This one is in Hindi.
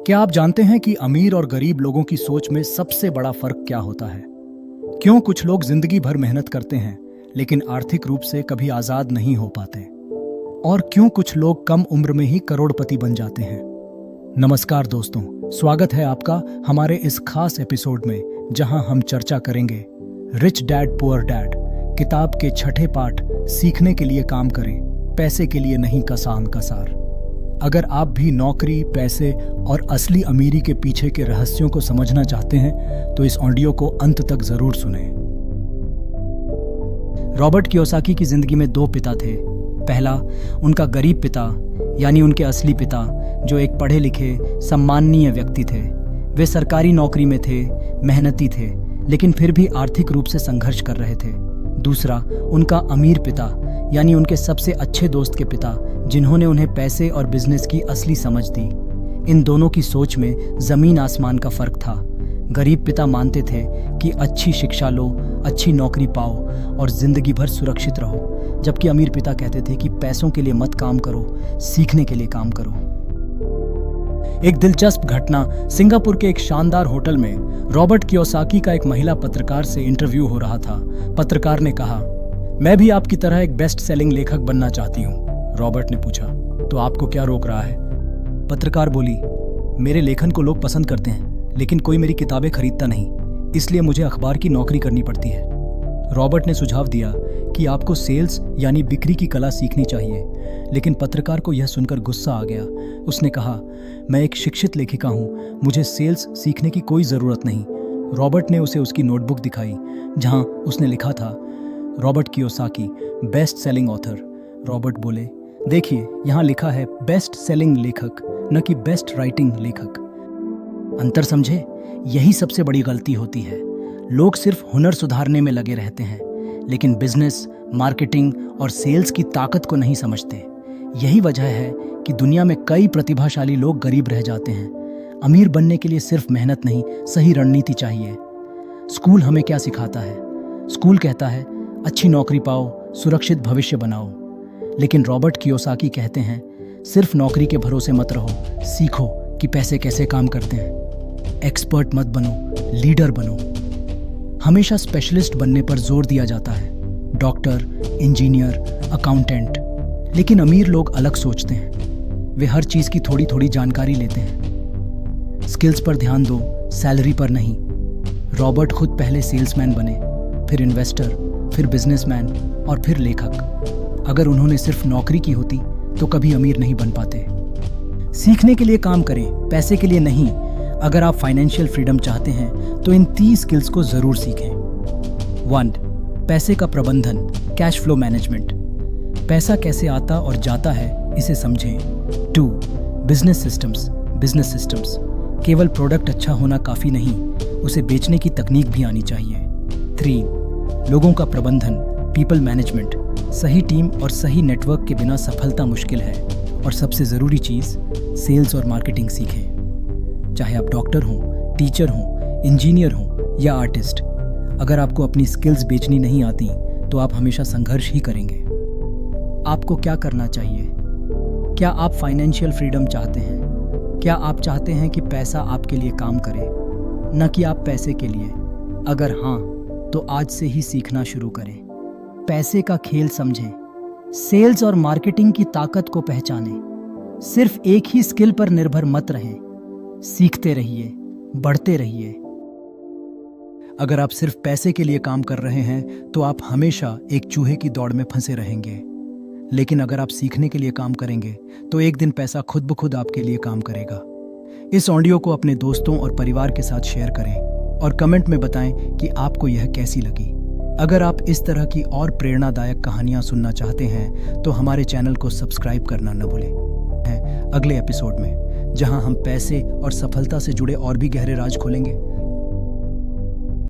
क्या आप जानते हैं कि अमीर और गरीब लोगों की सोच में सबसे बड़ा फर्क क्या होता है? क्यों कुछ लोग जिंदगी भर मेहनत करते हैं लेकिन आर्थिक रूप से कभी आजाद नहीं हो पाते? और क्यों कुछ लोग कम उम्र में ही करोड़पति बन जाते हैं? नमस्कार दोस्तों, स्वागत है आपका हमारे इस खास एपिसोड में, जहां हम चर्चा करेंगे रिच डैड पुअर डैड किताब के छठे पाठ सीखने के लिए काम करें, पैसे के लिए नहीं कसान कसार। अगर आप भी नौकरी, पैसे और असली अमीरी के पीछे के रहस्यों को समझना चाहते हैं तो इस ऑडियो को अंत तक जरूर सुनें। रॉबर्ट कियोसाकी की जिंदगी में दो पिता थे। पहला, उनका गरीब पिता यानी उनके असली पिता, जो एक पढ़े लिखे सम्माननीय व्यक्ति थे। वे सरकारी नौकरी में थे, मेहनती थे, लेकिन फिर भी आर्थिक रूप से संघर्ष कर रहे थे। दूसरा, उनका अमीर पिता यानी उनके सबसे अच्छे दोस्त के पिता, जिन्होंने उन्हें पैसे और बिजनेस की असली समझ दी। इन दोनों की सोच में जमीन आसमान का फर्क था। गरीब पिता मानते थे कि अच्छी शिक्षा लो, अच्छी नौकरी पाओ और जिंदगी भर सुरक्षित रहो, जबकि अमीर पिता कहते थे कि पैसों के लिए मत काम करो, सीखने के लिए काम करो। एक दिलचस्प घटना, सिंगापुर के एक शानदार होटल में रॉबर्ट कियोसाकी का एक महिला पत्रकार से इंटरव्यू हो रहा था। पत्रकार ने कहा, मैं भी आपकी तरह एक बेस्ट सेलिंग लेखक बनना चाहती हूँ। रॉबर्ट ने पूछा, तो आपको क्या रोक रहा है? पत्रकार बोली, मेरे लेखन को लोग पसंद करते हैं, लेकिन कोई मेरी किताबें खरीदता नहीं, इसलिए मुझे अखबार की नौकरी करनी पड़ती है। रॉबर्ट ने सुझाव दिया कि आपको सेल्स यानी बिक्री की कला सीखनी चाहिए, लेकिन पत्रकार को यह सुनकर गुस्सा आ गया। उसने कहा, मैं एक शिक्षित लेखिका हूँ, मुझे सेल्स सीखने की कोई ज़रूरत नहीं। रॉबर्ट ने उसे उसकी नोटबुक दिखाई, जहाँ उसने लिखा था, Robert Kiyosaki, best selling author. Robert बोले, देखिए, यहाँ लिखा है बेस्ट सेलिंग लेखक, न कि बेस्ट राइटिंग लेखक। अंतर समझे? यही सबसे बड़ी गलती होती है। लोग सिर्फ हुनर सुधारने में लगे रहते हैं, लेकिन बिजनेस, मार्केटिंग और सेल्स की ताकत को नहीं समझते। यही वजह है कि दुनिया में कई प्रतिभाशाली लोग गरीब रह जाते हैं। अमीर बनने के लिए सिर्फ मेहनत नहीं, सही रणनीति चाहिए। स्कूल हमें क्या सिखाता है? स्कूल कहता है, अच्छी नौकरी पाओ, सुरक्षित भविष्य बनाओ। लेकिन रॉबर्ट कियोसाकी कहते हैं, सिर्फ नौकरी के भरोसे मत रहो, सीखो कि पैसे कैसे काम करते हैं। एक्सपर्ट मत बनो, लीडर बनो। हमेशा स्पेशलिस्ट बनने पर जोर दिया जाता है, डॉक्टर, इंजीनियर, अकाउंटेंट। लेकिन अमीर लोग अलग सोचते हैं। वे हर चीज की थोड़ी थोड़ी जानकारी लेते हैं। स्किल्स पर ध्यान दो, सैलरी पर नहीं। रॉबर्ट खुद पहले सेल्समैन बने, फिर इन्वेस्टर, फिर बिजनेसमैन और फिर लेखक। अगर उन्होंने सिर्फ नौकरी की होती तो कभी अमीर नहीं बन पाते। सीखने के लिए काम करें, पैसे के लिए नहीं। अगर आप फाइनेंशियल फ्रीडम चाहते हैं तो इन 30 स्किल्स को जरूर सीखें। 1. पैसे का प्रबंधन, कैश फ्लो मैनेजमेंट। पैसा कैसे आता और जाता है, इसे समझें। 2. Business systems. केवल प्रोडक्ट अच्छा होना काफी नहीं, उसे बेचने की तकनीक भी आनी चाहिए। 3. लोगों का प्रबंधन, पीपल मैनेजमेंट। सही टीम और सही नेटवर्क के बिना सफलता मुश्किल है। और सबसे ज़रूरी चीज़, सेल्स और मार्केटिंग सीखें। चाहे आप डॉक्टर हों, टीचर हों, इंजीनियर हों या आर्टिस्ट, अगर आपको अपनी स्किल्स बेचनी नहीं आती तो आप हमेशा संघर्ष ही करेंगे। आपको क्या करना चाहिए? क्या आप फाइनेंशियल फ्रीडम चाहते हैं? क्या आप चाहते हैं कि पैसा आपके लिए काम करे, न कि आप पैसे के लिए? अगर हाँ, तो आज से ही सीखना शुरू करें। पैसे का खेल समझें, सेल्स और मार्केटिंग की ताकत को पहचानें। सिर्फ एक ही स्किल पर निर्भर मत रहें, सीखते रहिए, बढ़ते रहिए। अगर आप सिर्फ पैसे के लिए काम कर रहे हैं तो आप हमेशा एक चूहे की दौड़ में फंसे रहेंगे। लेकिन अगर आप सीखने के लिए काम करेंगे तो एक दिन पैसा खुद ब खुद आपके लिए काम करेगा। इस ऑडियो को अपने दोस्तों और परिवार के साथ शेयर करें और कमेंट में बताएं कि आपको यह कैसी लगी। अगर आप इस तरह की और प्रेरणादायक कहानियां सुनना चाहते हैं तो हमारे चैनल को सब्सक्राइब करना न भूलें। अगले एपिसोड में, जहां हम पैसे और सफलता से जुड़े और भी गहरे राज खोलेंगे।